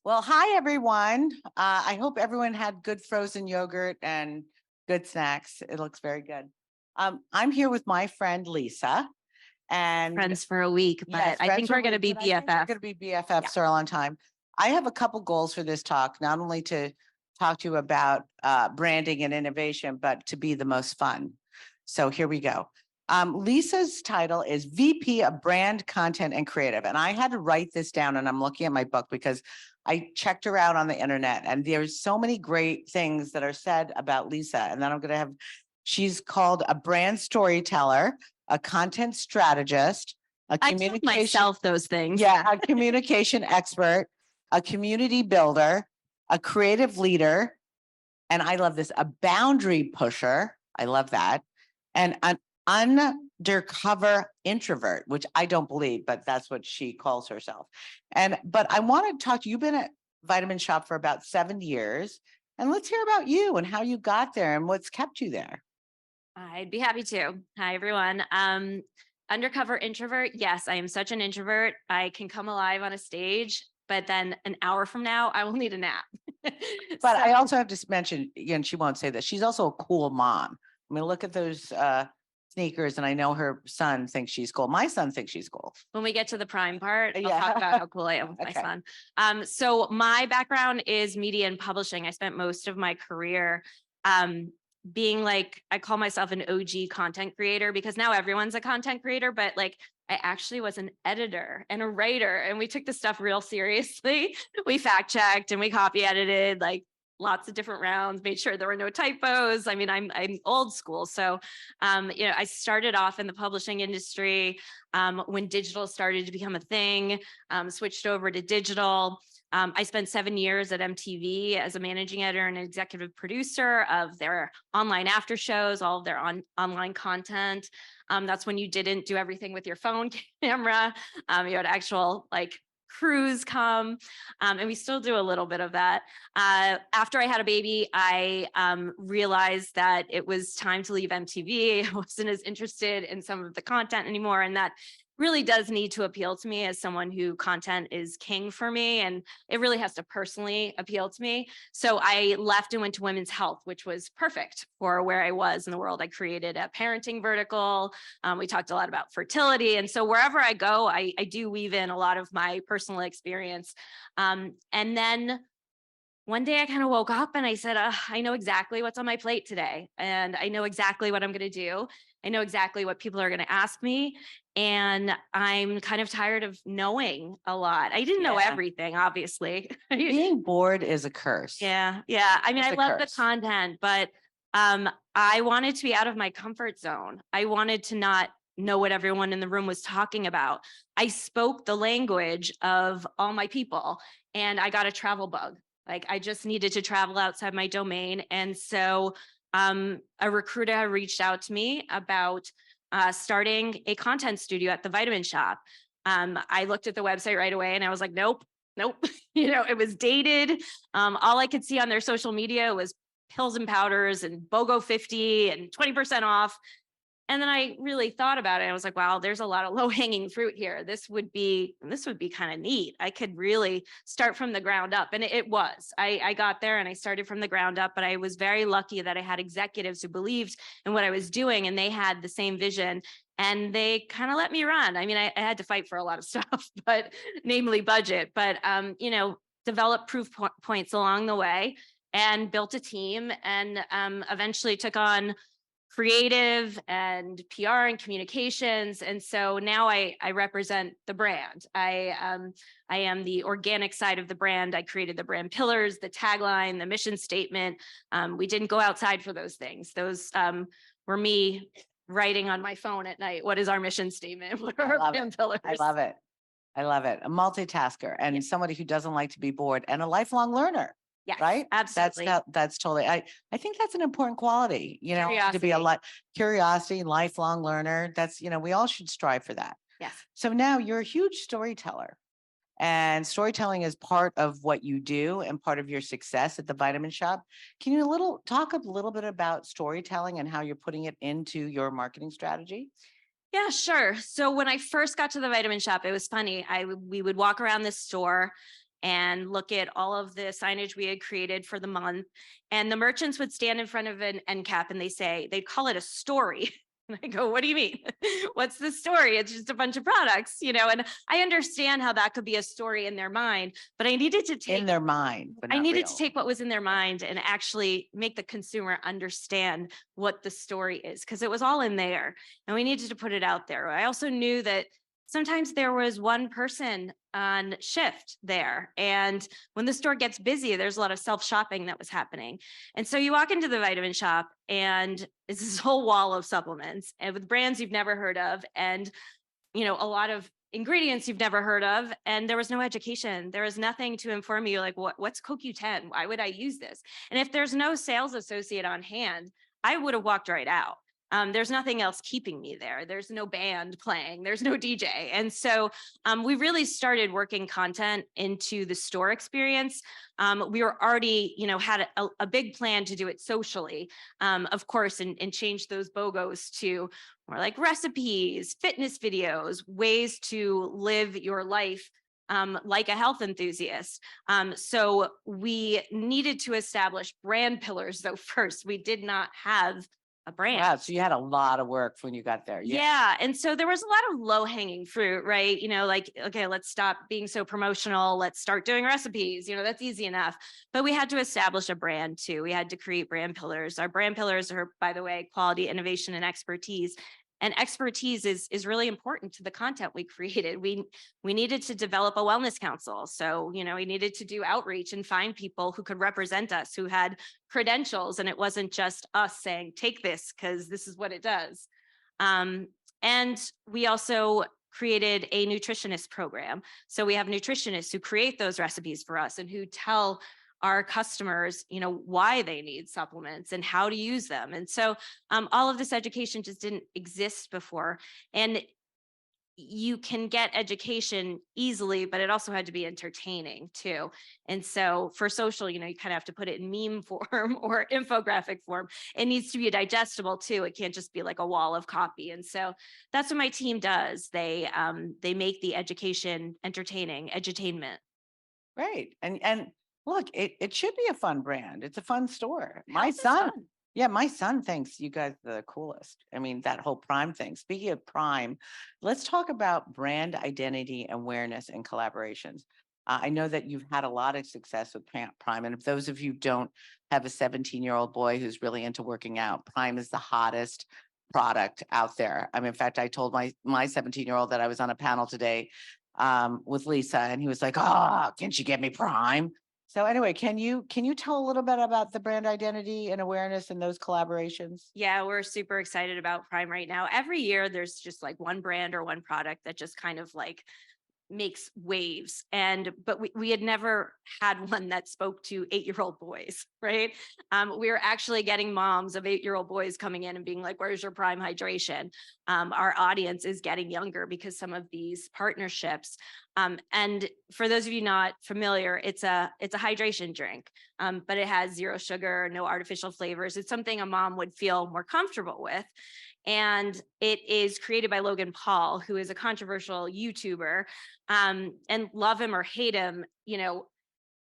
Well, hi, everyone. I hope everyone had good frozen yogurt and good snacks. It looks very good. I'm here with my friend Lisa, and Friends for a week, yes, but I friends think for we're a going to week, be but I think we're BFF. going to be BFFs for a long time. I have a couple goals for this talk, not only to talk to you about branding and innovation, but to be the most fun. So here we go. Lisa's title is VP of Brand Content and Creative. And I had to write this down, and I'm looking at my book because I checked her out on the internet, and there's so many great things that are said about Lisa. And then I'm going to have, she's called a brand storyteller, a content strategist, a I told communication, myself those things. yeah, a communication expert, a community builder, a creative leader, and I love this, a boundary pusher. I love that. And an undercover introvert, which I don't believe, but that's what she calls herself. But I want to talk to you. You've been at Vitamin Shop for about 7 years. And let's hear about you and how you got there and what's kept you there. I'd be happy to. Hi, everyone. Undercover introvert. Yes, I am such an introvert. I can come alive on a stage, but then an hour from now, I will need a nap. But I also have to mention, again, she won't say this, she's also a cool mom. I mean, look at those sneakers, and I know her son thinks she's cool. My son thinks she's cool. When we get to the prime part, I'll Yeah. talk about how cool I am with my Okay. son. So my background is media and publishing. I spent most of my career being like, I call myself an OG content creator because now everyone's a content creator, but like I actually was an editor and a writer, and we took the stuff real seriously. We fact checked and we copy edited like lots of different rounds, made sure there were no typos. I mean, I'm old school. So I started off in the publishing industry when digital started to become a thing, switched over to digital. I spent 7 years at MTV as a managing editor and executive producer of their online after shows, all of their online content. That's when you didn't do everything with your phone camera. You had actual like crews come, and we still do a little bit of that. After I had a baby, I realized that it was time to leave MTV. I wasn't as interested in some of the content anymore, and that really does need to appeal to me as someone who content is king for me, and it really has to personally appeal to me. So I left and went to women's health, which was perfect for where I was in the world. I created a parenting vertical. We talked a lot about fertility, and so wherever I go, I do weave in a lot of my personal experience. And then one day I kind of woke up and I said, I know exactly what's on my plate today. And I know exactly what I'm going to do. I know exactly what people are going to ask me. And I'm kind of tired of knowing a lot. I didn't know everything, obviously. Being bored is a curse. Yeah. Yeah. I mean, It's I a love the curse. content, but I wanted to be out of my comfort zone. I wanted to not know what everyone in the room was talking about. I spoke the language of all my people, and I got a travel bug. Like I just needed to travel outside my domain. And so a recruiter reached out to me about starting a content studio at the Vitamin Shop. I looked at the website right away and I was like, nope. It was dated. All I could see on their social media was pills and powders and BOGO 50 and 20% off. And then I really thought about it. I was like, wow, there's a lot of low hanging fruit here. This would be kind of neat. I could really start from the ground up. And it was. I got there and I started from the ground up, but I was very lucky that I had executives who believed in what I was doing, and they had the same vision, and they kind of let me run. I mean, I had to fight for a lot of stuff, but namely budget, but develop proof points along the way and built a team, and eventually took on creative and PR and communications. And so now I represent the brand. I am the organic side of the brand. I created the brand pillars, the tagline, the mission statement. We didn't go outside for those things. Those were me writing on my phone at night. What is our mission statement? What are our brand pillars? I love it. I love it. A multitasker and somebody who doesn't like to be bored and a lifelong learner. Yes, right? absolutely. That's totally, I think that's an important quality, to be curiosity, lifelong learner. That's, we all should strive for that. Yes. So now you're a huge storyteller, and storytelling is part of what you do and part of your success at the Vitamin Shop. Can you talk a little bit about storytelling and how you're putting it into your marketing strategy? Yeah, sure. So when I first got to the Vitamin Shop, it was funny. We would walk around this store, and look at all of the signage we had created for the month. And the merchants would stand in front of an end cap and they'd call it a story. And I go, what do you mean? What's the story? It's just a bunch of products, and I understand how that could be a story in their mind, but I needed to take In their mind, but I not needed to real. take what was in their mind and actually make the consumer understand what the story is, because it was all in there and we needed to put it out there. I also knew that sometimes there was one person on shift there. And when the store gets busy, there's a lot of self-shopping that was happening. And so you walk into the vitamin shop and it's this whole wall of supplements and with brands you've never heard of, and a lot of ingredients you've never heard of, and there was no education. There was nothing to inform you, like what's CoQ10? Why would I use this? And if there's no sales associate on hand, I would have walked right out. There's nothing else keeping me there. There's no band playing. There's no DJ. And so we really started working content into the store experience. We were already, had a big plan to do it socially, of course, and change those BOGOs to more like recipes, fitness videos, ways to live your life like a health enthusiast. So we needed to establish brand pillars, though, first. We did not have a brand. Wow, so you had a lot of work when you got there. Yeah. And so there was a lot of low hanging fruit, right? Like, okay, let's stop being so promotional. Let's start doing recipes. That's easy enough. But we had to establish a brand too. We had to create brand pillars. Our brand pillars are, by the way, quality, innovation, and expertise. And expertise is really important to the content we created. We needed to develop a wellness council. So, we needed to do outreach and find people who could represent us, who had credentials. And it wasn't just us saying, take this because this is what it does. And we also created a nutritionist program. So we have nutritionists who create those recipes for us and who tell our customers, why they need supplements and how to use them. And so all of this education just didn't exist before. And you can get education easily, but it also had to be entertaining too. And so for social, you kind of have to put it in meme form or infographic form. It needs to be digestible too. It can't just be like a wall of copy. And so that's what my team does. They make the education entertaining, edutainment. Great. And look, it should be a fun brand. It's a fun store. My Health is son, fun. yeah, my son thinks you guys are the coolest. I mean, that whole Prime thing. Speaking of Prime, let's talk about brand identity, awareness, and collaborations. I know that you've had a lot of success with Prime. And if those of you don't have a 17-year-old boy who's really into working out, Prime is the hottest product out there. I mean, in fact, I told my 17-year-old that I was on a panel today with Lisa, and he was like, "Oh, can't you get me Prime?" So anyway, can you tell a little bit about the brand identity and awareness and those collaborations? Yeah, we're super excited about Prime right now. Every year there's just like one brand or one product that just kind of like makes waves. But we had never had one that spoke to 8-year-old boys, right? We were actually getting moms of 8-year-old boys coming in and being like, where's your Prime hydration? Our audience is getting younger because some of these partnerships. And for those of you not familiar, it's a hydration drink, but it has 0 sugar, no artificial flavors. It's something a mom would feel more comfortable with. And it is created by Logan Paul, who is a controversial YouTuber. And love him or hate him,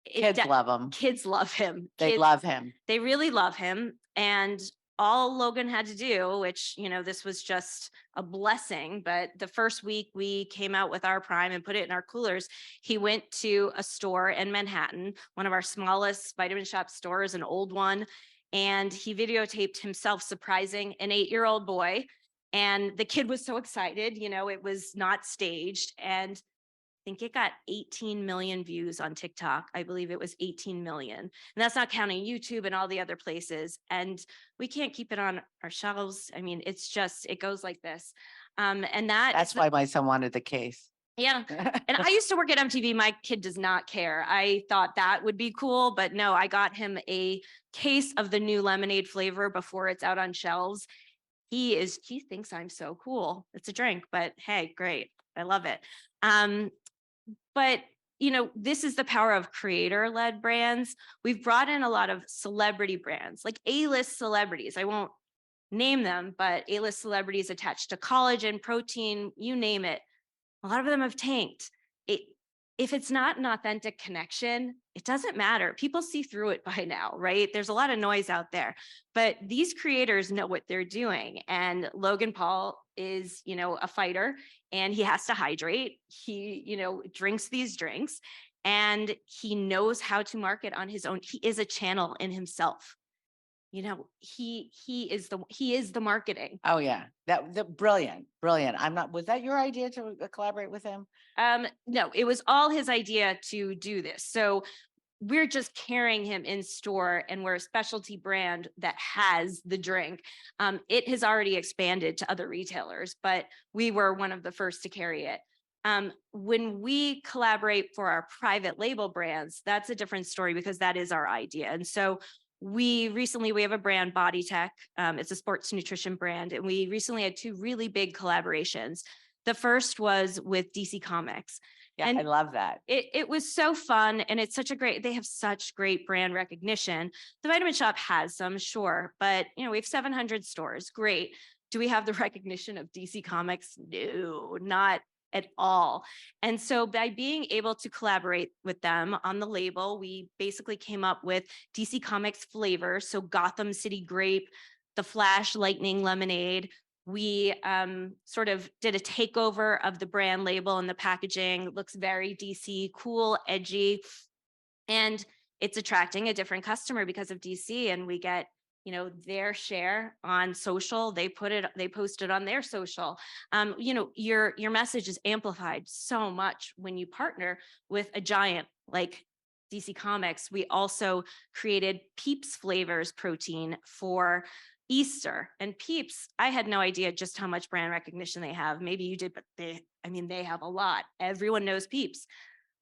Kids love him. Kids love him. They love him. They really love him. And all Logan had to do, which, this was just a blessing, but the first week we came out with our Prime and put it in our coolers, he went to a store in Manhattan, one of our smallest vitamin shop stores, an old one, and he videotaped himself surprising an 8-year-old boy. And the kid was so excited, it was not staged. And I think it got 18 million views on TikTok. I believe it was 18 million. And that's not counting YouTube and all the other places. And we can't keep it on our shelves. I mean, it goes like this. And that's why my son wanted the case. Yeah. And I used to work at MTV. My kid does not care. I thought that would be cool, but no, I got him a case of the new lemonade flavor before it's out on shelves. He thinks I'm so cool. It's a drink, but hey, great. I love it. But this is the power of creator-led brands. We've brought in a lot of celebrity brands, like A-list celebrities. I won't name them, but A-list celebrities attached to collagen, protein, you name it. A lot of them have tanked. if it's not an authentic connection, it doesn't matter. People see through it by now, right? There's a lot of noise out there, but these creators know what they're doing. And Logan Paul is, a fighter, and he has to hydrate. He, drinks these drinks, and he knows how to market on his own. He is a channel in himself. He is the marketing. Oh yeah, that brilliant. Was that your idea to collaborate with him? No, it was all his idea to do this. So we're just carrying him in store, and we're a specialty brand that has the drink. It has already expanded to other retailers, but we were one of the first to carry it. When we collaborate for our private label brands, that's a different story because that is our idea. And so we have a brand, Body Tech. It's a sports nutrition brand. And we recently had 2 really big collaborations. The first was with DC Comics. Yeah, and I love that. It was so fun, and it's they have such great brand recognition. The Vitamin Shop has some, sure, but we have 700 stores. Great. Do we have the recognition of DC Comics? No, not at all. And so by being able to collaborate with them on the label, we basically came up with DC Comics flavors. So Gotham City Grape, the Flash Lightning Lemonade. We sort of did a takeover of the brand label and the packaging. It looks very DC, cool, edgy, and it's attracting a different customer because of DC. And we get their share on social. They post it on their social. Your message is amplified so much when you partner with a giant like DC Comics. We also created Peeps flavors protein for Easter. And Peeps, I had no idea just how much brand recognition they have. Maybe you did, but they have a lot. Everyone knows Peeps.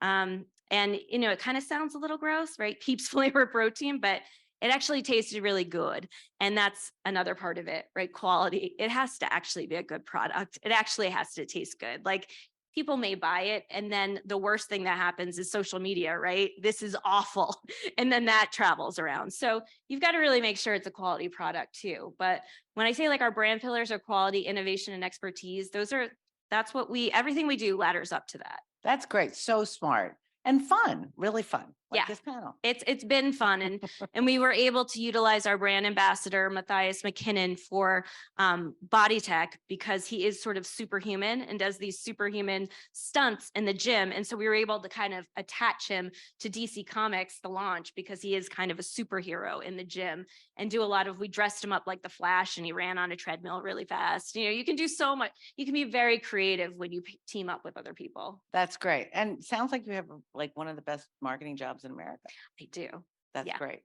And it kind of sounds a little gross, right? Peeps flavor protein, but it actually tasted really good. And that's another part of it, right? Quality. It has to actually be a good product. It actually has to taste good. Like, people may buy it, and then the worst thing that happens is social media, right? This is awful. And then that travels around. So you've got to really make sure it's a quality product too. But when I say like our brand pillars are quality, innovation, and expertise, everything we do ladders up to that. That's great. So smart and fun, really fun. Like Yeah. this panel. It's been fun. And we were able to utilize our brand ambassador, Matthias McKinnon, for Body Tech, because he is sort of superhuman and does these superhuman stunts in the gym. And so we were able to kind of attach him to DC Comics, the launch, because he is kind of a superhero in the gym, and we dressed him up like the Flash, and he ran on a treadmill really fast. You can do so much. You can be very creative when you team up with other people. That's great. And sounds like you have like one of the best marketing jobs in America. I do. That's Yeah. great.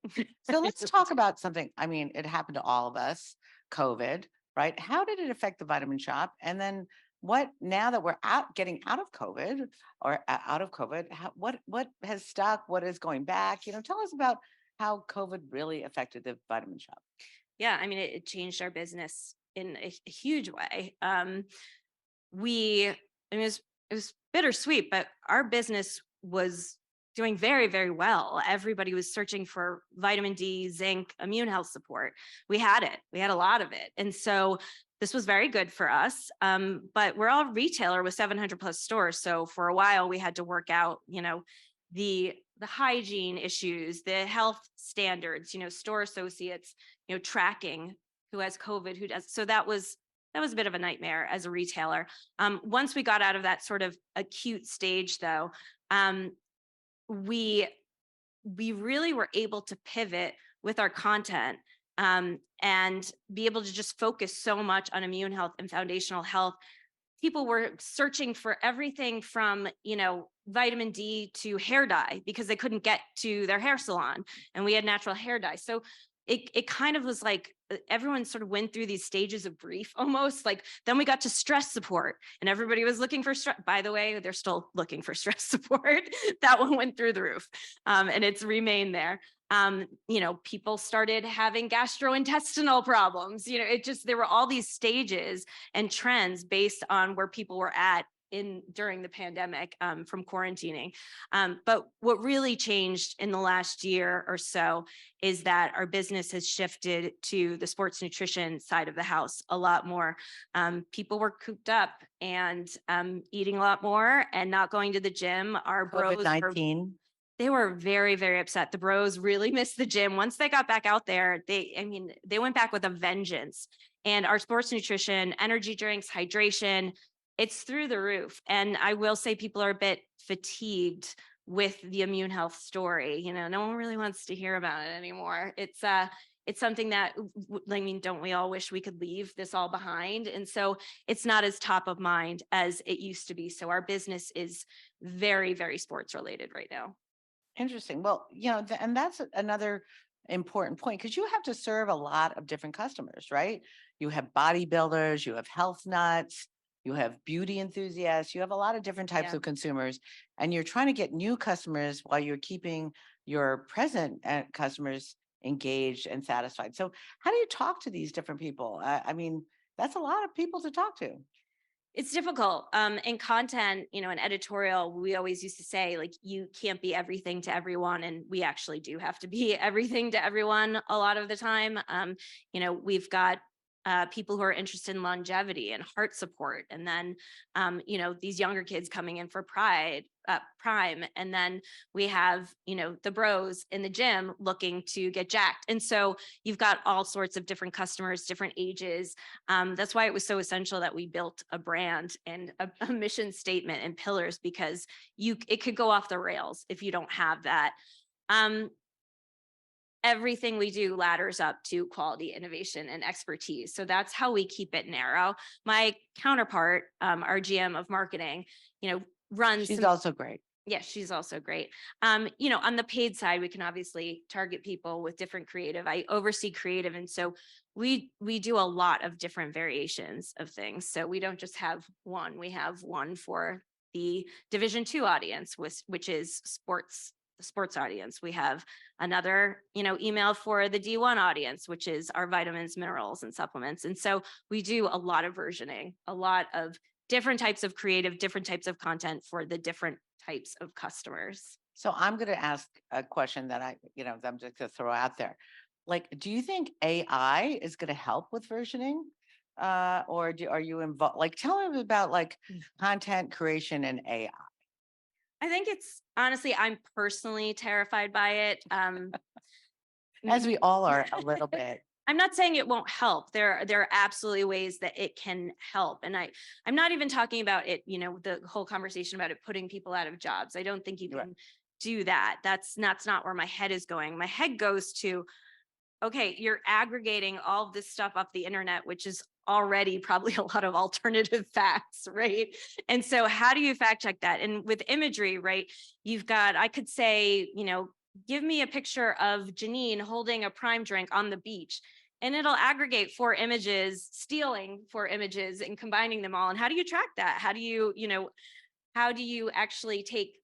So let's talk about something. I mean, it happened to all of us, COVID, right? How did it affect the Vitamin Shop? And then now that we're getting out of COVID what has stuck? What is going back? Tell us about how COVID really affected the Vitamin Shop. Yeah. I mean, it changed our business in a huge way. It was bittersweet, but our business was doing very, very well. Everybody was searching for vitamin D, zinc, immune health support. We had it. We had a lot of it. And so this was very good for us. But we're all retailer with 700 plus stores. So for a while we had to work out, the hygiene issues, the health standards, store associates, tracking who has COVID, who does. So that was a bit of a nightmare as a retailer. Once we got out of that sort of acute stage though, we really were able to pivot with our content and be able to just focus so much on immune health and foundational health. People were searching for everything from, vitamin D to hair dye because they couldn't get to their hair salon, and we had natural hair dye. So it kind of was like everyone sort of went through these stages of grief almost. Like, then we got to stress support, and everybody was looking for stress. By the way, they're still looking for stress support. That one went through the roof, and it's remained there. People started having gastrointestinal problems. There were all these stages and trends based on where people were at during the pandemic from quarantining. But what really changed in the last year or so is that our business has shifted to the sports nutrition side of the house a lot more. People were cooped up and eating a lot more and not going to the gym. Our bros were COVID-19. they were very, very upset. The bros really missed the gym. Once they got back out there, they went back with a vengeance. And our sports nutrition, energy drinks, hydration, it's through the roof. And I will say people are a bit fatigued with the immune health story. No one really wants to hear about it anymore. It's something that, don't we all wish we could leave this all behind? And so it's not as top of mind as it used to be. So our business is very, very sports related right now. Interesting. Well, and that's another important point because you have to serve a lot of different customers, right? You have bodybuilders, you have health nuts, you have beauty enthusiasts, you have a lot of different types of consumers, and you're trying to get new customers while you're keeping your present customers engaged and satisfied. So how do you talk to these different people? I mean, that's a lot of people to talk to. It's difficult. In content, in editorial, we always used to say, like, you can't be everything to everyone. And we actually do have to be everything to everyone a lot of the time. We've got people who are interested in longevity and heart support. And then, these younger kids coming in for prime. And then we have, the bros in the gym looking to get jacked. And so you've got all sorts of different customers, different ages. That's why it was so essential that we built a brand and a mission statement and pillars, because it could go off the rails if you don't have that. Everything we do ladders up to quality, innovation, and expertise. So that's how we keep it narrow. My counterpart, our GM of marketing, runs. She's also great. Yeah, she's also great. On the paid side, we can obviously target people with different creative. I oversee creative. And so we do a lot of different variations of things. So we don't just have one. We have one for the Division II audience, which is the sports audience. We have another, email for the D1 audience, which is our vitamins, minerals, and supplements. And so we do a lot of versioning, a lot of different types of creative, different types of content for the different types of customers. So I'm going to ask a question that I'm just going to throw out there. Like, do you think AI is going to help with versioning? Or are you involved? Like, tell me about content creation and AI. I think honestly, I'm personally terrified by it. As we all are a little bit. I'm not saying it won't help. There are absolutely ways that it can help. And I'm not even talking about it, the whole conversation about it putting people out of jobs. I don't think you can do that. That's not where my head is going. My head goes to, okay, you're aggregating all of this stuff off the internet, which is already probably a lot of alternative facts, right? And so how do you fact check that? And with imagery, right, I could say, give me a picture of Jeannine holding a prime drink on the beach, and it'll aggregate 4 images, stealing 4 images and combining them all. And how do you track that? How do you actually take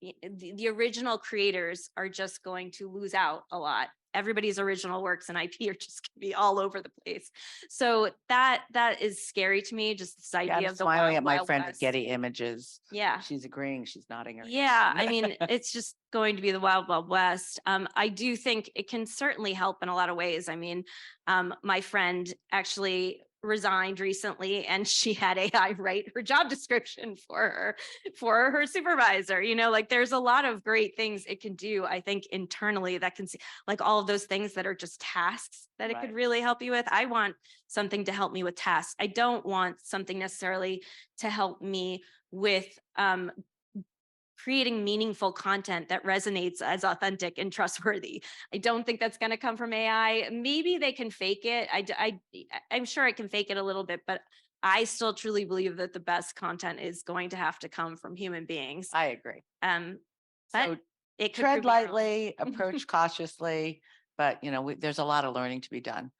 the original creators are just going to lose out a lot. Everybody's original works and IP are just going to be all over the place. So that is scary to me. Just this idea of the smiling wild, at my wild friend at west. Getty Images. Yeah, she's agreeing. She's nodding her head. yeah. I mean, it's just going to be the wild, wild west. I do think it can certainly help in a lot of ways. I mean, my friend actually resigned recently and she had AI write her job description for her supervisor. There's a lot of great things it can do, I think, internally that can see, like, all of those things that are just tasks that it could really help you with. I want something to help me with tasks. I don't want something necessarily to help me with creating meaningful content that resonates as authentic and trustworthy. I don't think that's going to come from AI. Maybe they can fake it. I'm sure it can fake it a little bit, but I still truly believe that the best content is going to have to come from human beings. I agree. But So it could tread prove me wrong. lightly, approach cautiously, but there's a lot of learning to be done.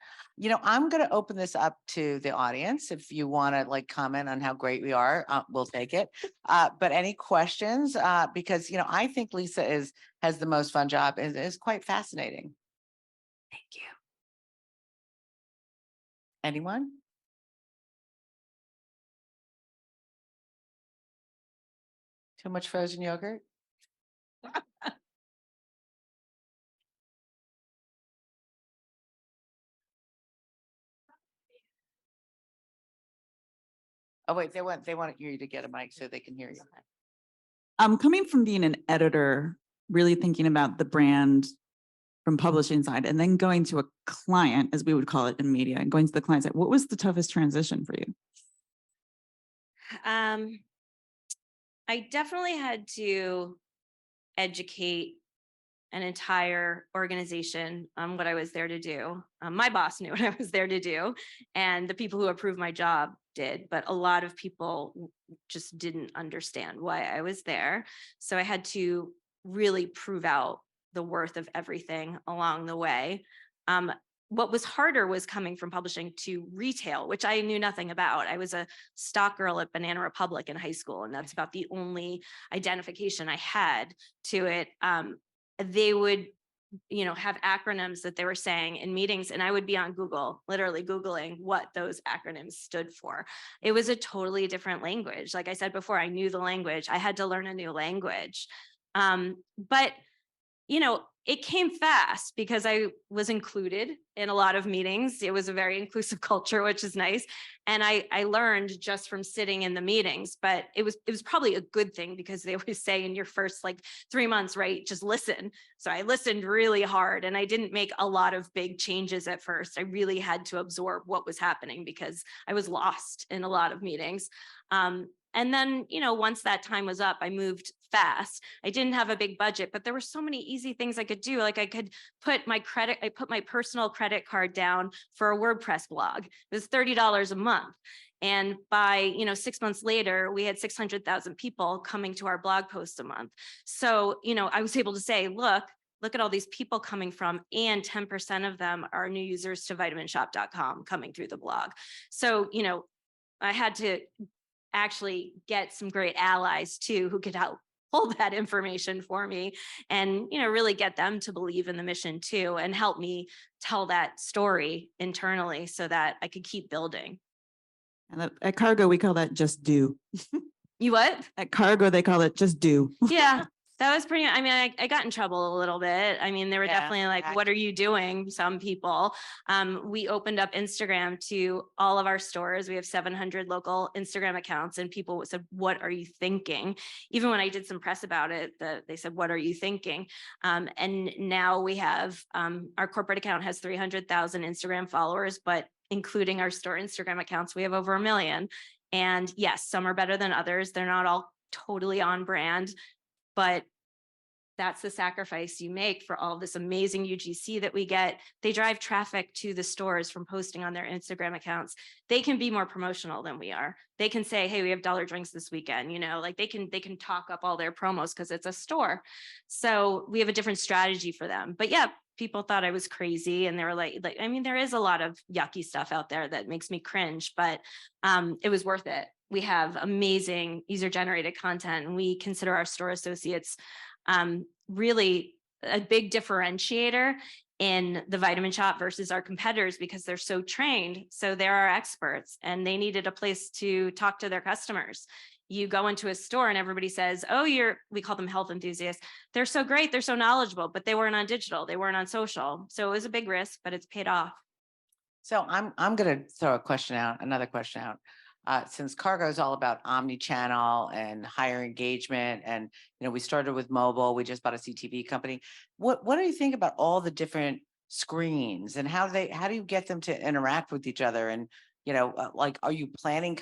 I'm going to open this up to the audience. If you want to comment on how great we are, we'll take it. But any questions? Because I think Lisa has the most fun job and is quite fascinating. Thank you. Anyone? Too much frozen yogurt? Oh, wait, they want you to get a mic so they can hear you. Coming from being an editor, really thinking about the brand from publishing side, and then going to a client, as we would call it in media, and going to the client side, what was the toughest transition for you? I definitely had to educate an entire organization on what I was there to do. My boss knew what I was there to do, and the people who approved my job did, but a lot of people just didn't understand why I was there. So I had to really prove out the worth of everything along the way. What was harder was coming from publishing to retail, which I knew nothing about. I was a stock girl at Banana Republic in high school, and that's about the only identification I had to it. They would, have acronyms that they were saying in meetings, and I would be on Google, literally Googling what those acronyms stood for. It was a totally different language. Like I said before, I knew the language. I had to learn a new language. But it came fast because I was included in a lot of meetings. It was a very inclusive culture, which is nice. And I learned just from sitting in the meetings, but it was probably a good thing because they always say in your first 3 months, right, just listen. So I listened really hard, and I didn't make a lot of big changes at first. I really had to absorb what was happening because I was lost in a lot of meetings. And then, once that time was up, I moved fast. I didn't have a big budget, but there were so many easy things I could do. Like I could put my personal credit card down for a WordPress blog. It was $30 a month. And by, 6 months later, we had 600,000 people coming to our blog posts a month. So, I was able to say, look at all these people coming from, and 10% of them are new users to vitaminshop.com coming through the blog. So, I had to actually get some great allies too, who could help pull that information for me and, really get them to believe in the mission too, and help me tell that story internally so that I could keep building. And at Kargo, we call that just do. You what? At Kargo, they call it just do. Yeah. That was pretty, I got in trouble a little bit. They were definitely like, what are you doing? Some people, we opened up Instagram to all of our stores. We have 700 local Instagram accounts, and people said, what are you thinking? Even when I did some press about it, they said, what are you thinking? And now we have, our corporate account has 300,000 Instagram followers, but including our store Instagram accounts, we have over 1 million. And yes, some are better than others. They're not all totally on brand, but that's the sacrifice you make for all this amazing UGC that we get. They drive traffic to the stores from posting on their Instagram accounts. They can be more promotional than we are. They can say, hey, we have dollar drinks this weekend, they can talk up all their promos because it's a store. So we have a different strategy for them. But yeah, people thought I was crazy, and they were like, there is a lot of yucky stuff out there that makes me cringe, but it was worth it. We have amazing user-generated content, and we consider our store associates really a big differentiator in the Vitamin Shop versus our competitors, because they're so trained. So they're our experts, and they needed a place to talk to their customers. You go into a store and everybody says, oh, we call them health enthusiasts. They're so great. They're so knowledgeable, but they weren't on digital. They weren't on social. So it was a big risk, but it's paid off. So I'm going to throw another question out. Since Kargo is all about omni-channel and higher engagement, and we started with mobile, we just bought a CTV company. What do you think about all the different screens, and how do you get them to interact with each other? And are you planning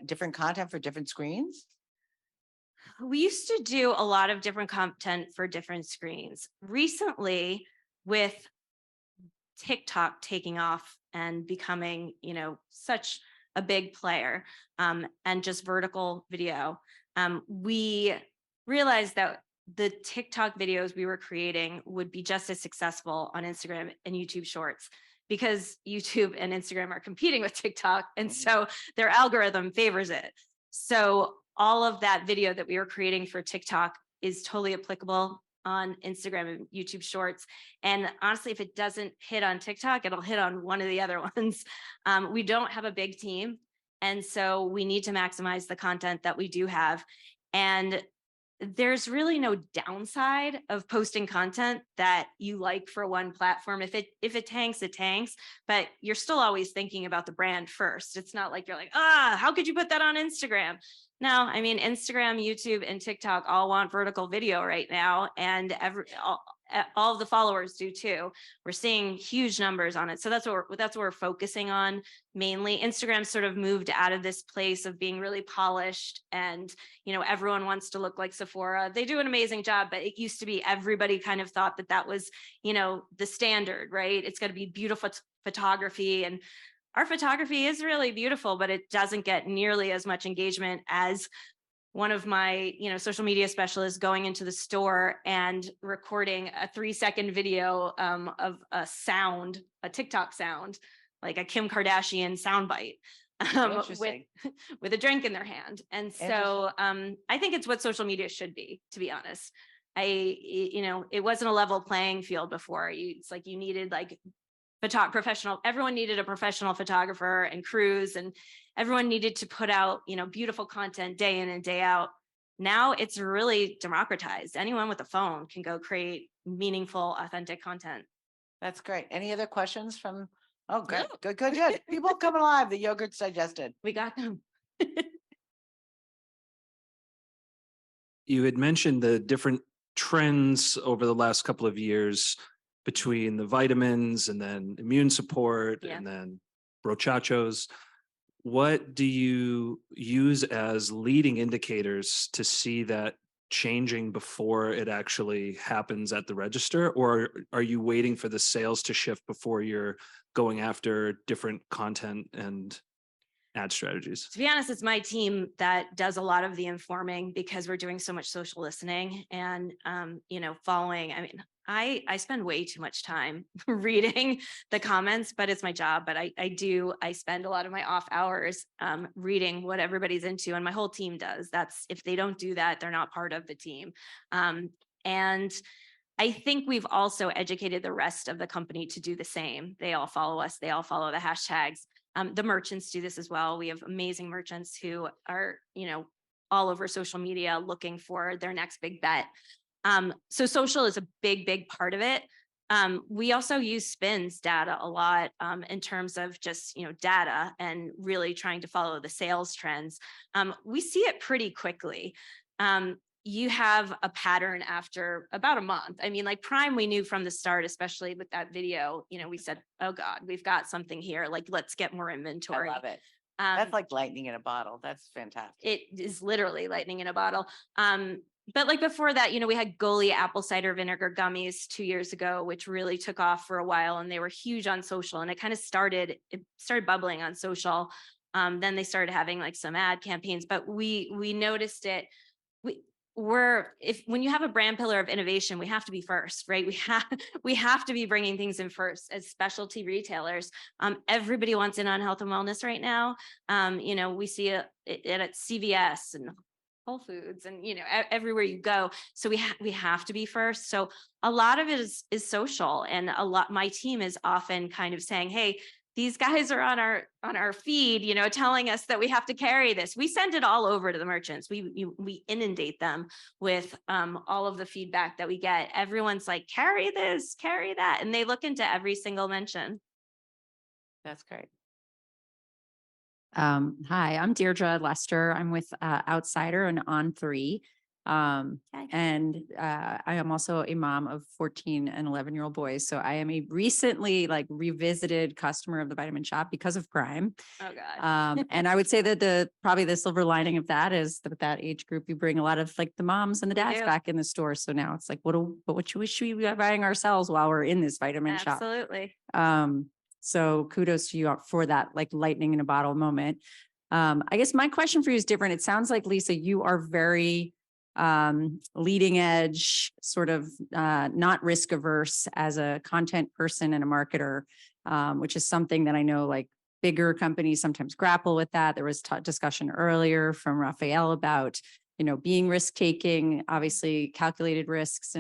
different content for different screens? We used to do a lot of different content for different screens. Recently, with TikTok taking off and becoming, such a big player, and just vertical video, we realized that the TikTok videos we were creating would be just as successful on Instagram and YouTube Shorts, because YouTube and Instagram are competing with TikTok, and so their algorithm favors it. So all of that video that we were creating for TikTok is totally applicable on Instagram and YouTube Shorts. And honestly, if it doesn't hit on TikTok, it'll hit on one of the other ones. We don't have a big team, and so we need to maximize the content that we do have. And there's really no downside of posting content that you like for one platform. If it tanks, it tanks, but you're still always thinking about the brand first. It's not like you're like, how could you put that on Instagram? No, I mean, Instagram, YouTube, and TikTok all want vertical video right now, and all of the followers do too. We're seeing huge numbers on it. So that's what we're focusing on mainly. Instagram sort of moved out of this place of being really polished and, everyone wants to look like Sephora. They do an amazing job, but it used to be everybody kind of thought that was, the standard, right? It's got to be beautiful photography, and our photography is really beautiful, but it doesn't get nearly as much engagement as one of my, social media specialists going into the store and recording a 3-second video of a TikTok sound, like a Kim Kardashian soundbite, with a drink in their hand. And so I think it's what social media should be, to be honest. It wasn't a level playing field before. It's like you needed everyone needed a professional photographer and crews, and everyone needed to put out, beautiful content day in and day out. Now it's really democratized. Anyone with a phone can go create meaningful, authentic content. That's great. Any other questions from? Oh, good, good. People coming alive. The yogurt's digested. We got them. You had mentioned the different trends over the last couple of years between the vitamins and then immune support and then brochachos. What do you use as leading indicators to see that changing before it actually happens at the register? Or are you waiting for the sales to shift before you're going after different content and ad strategies? To be honest, it's my team that does a lot of the informing because we're doing so much social listening and, following. I mean, I spend way too much time reading the comments, but it's my job. But I spend a lot of my off hours reading what everybody's into, and my whole team does. If they don't do that, they're not part of the team. And I think we've also educated the rest of the company to do the same. They all follow us. They all follow the hashtags. The merchants do this as well. We have amazing merchants who are, all over social media looking for their next big bet. So social is a big part of it. We also use spins data a lot in terms of just, data and really trying to follow the sales trends. We see it pretty quickly. You have a pattern after about a month. I mean, like Prime, we knew from the start, especially with that video, we said, oh God, we've got something here. Like, let's get more inventory. I love it. That's like lightning in a bottle. That's fantastic. It is literally lightning in a bottle. But like before that, we had Goli apple cider vinegar gummies 2 years ago, which really took off for a while, and they were huge on social, and it started bubbling on social. Then they started having like some ad campaigns, but we noticed it. When you have a brand pillar of innovation, we have to be first, right? We have to be bringing things in first as specialty retailers. Everybody wants in on health and wellness right now. We see it at CVS and Whole Foods and, everywhere you go. So we have to be first. So a lot of it is social, and my team is often kind of saying, hey, these guys are on our feed, telling us that we have to carry this. We send it all over to the merchants. We inundate them with all of the feedback that we get. Everyone's like, carry this, carry that. And they look into every single mention. That's great. Hi, I'm Deirdre Lester. I'm with Outsider and On3. And I am also a mom of 14 and 11-year-old boys. So I am a recently revisited customer of the Vitamin Shop because of Prime. Oh God. And I would say that probably the silver lining of that is that with that age group, you bring a lot of the moms and the dads back in the store. So now it's like, what should we be buying ourselves while we're in this Vitamin Shop? Absolutely. So kudos to you for that lightning in a bottle moment. I guess my question for you is different. It sounds like, Lisa, you are very leading edge, sort of not risk averse as a content person and a marketer, which is something that I know bigger companies sometimes grapple with that. There was discussion earlier from Raphael about, being risk taking, obviously calculated risks,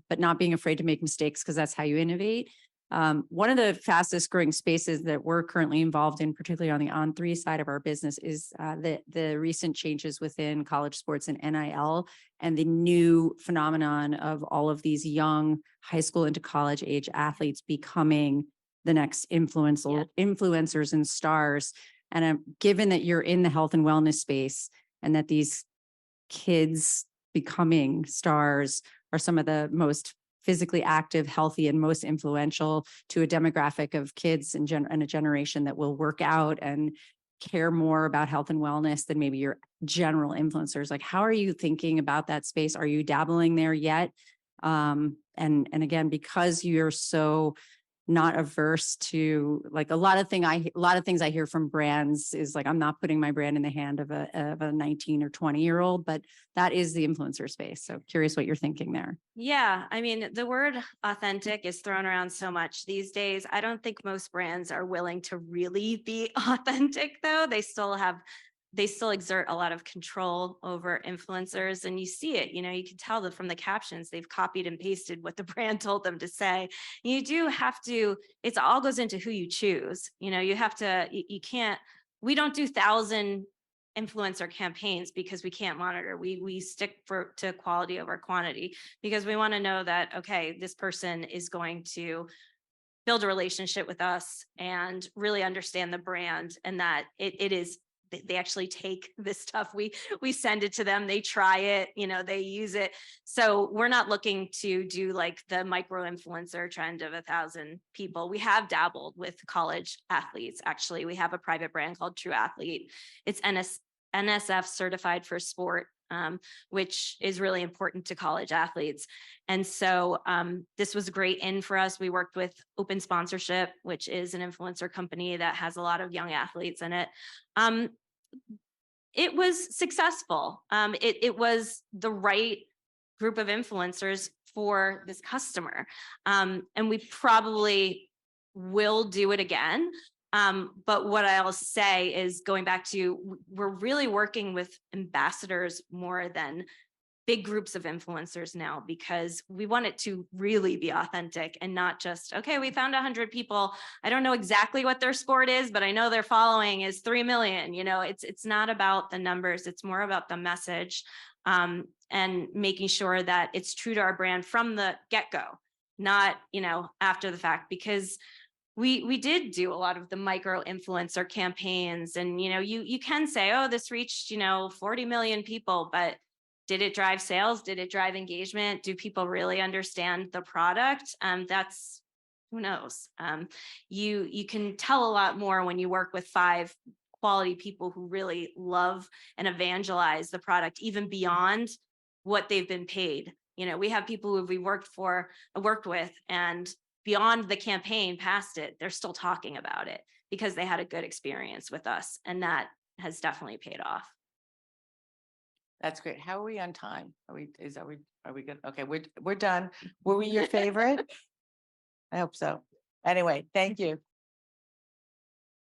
but not being afraid to make mistakes because that's how you innovate. One of the fastest growing spaces that we're currently involved in, particularly on the On3 side of our business, is the recent changes within college sports and NIL, and the new phenomenon of all of these young high school into college age athletes becoming the next influencers and stars. And given that you're in the health and wellness space, and that these kids becoming stars are some of the most physically active, healthy, and most influential to a demographic of kids and a generation that will work out and care more about health and wellness than maybe your general influencers. Like, how are you thinking about that space? Are you dabbling there yet? And again, because you're so not averse to, like, a lot of things I hear from brands is like, I'm not putting my brand in the hand of a 19 or 20-year-old, but that is the influencer space. So curious what you're thinking there. Yeah, I mean, the word authentic is thrown around so much these days. I don't think most brands are willing to really be authentic, though. They still exert a lot of control over influencers, and you see it, you can tell that from the captions, they've copied and pasted what the brand told them to say. You do have to, it all goes into who you choose. You have to, you can't, we don't do 1,000 influencer campaigns because we can't monitor. We stick to quality over quantity, because we want to know that, okay, this person is going to build a relationship with us and really understand the brand, and that it is, they actually take this stuff. We send it to them, they try it, they use it. So we're not looking to do like the micro influencer trend of 1,000 people. We have dabbled with college athletes. Actually, we have a private brand called True Athlete. It's NSF certified for sport, which is really important to college athletes. And so this was a great in for us. We worked with Open Sponsorship, which is an influencer company that has a lot of young athletes in it. It was successful. It was the right group of influencers for this customer. And we probably will do it again. But what I'll say is, going back to, we're really working with ambassadors more than big groups of influencers now, because we want it to really be authentic and not just, okay, we found 100 people. I don't know exactly what their sport is, but I know their following is 3 million. It's not about the numbers. It's more about the message, and making sure that it's true to our brand from the get-go, not, after the fact, because we did do a lot of the micro influencer campaigns, and you can say, oh, this reached 40 million people, but did it drive sales? Did it drive engagement? Do people really understand the product? That's, who knows. You can tell a lot more when you work with 5 quality people who really love and evangelize the product, even beyond what they've been paid. We have people who we worked with, and beyond the campaign, past it, they're still talking about it because they had a good experience with us, and that has definitely paid off. That's great. How are we on time? Are we good? Okay, we're done. Were we your favorite? I hope so. Anyway, thank you.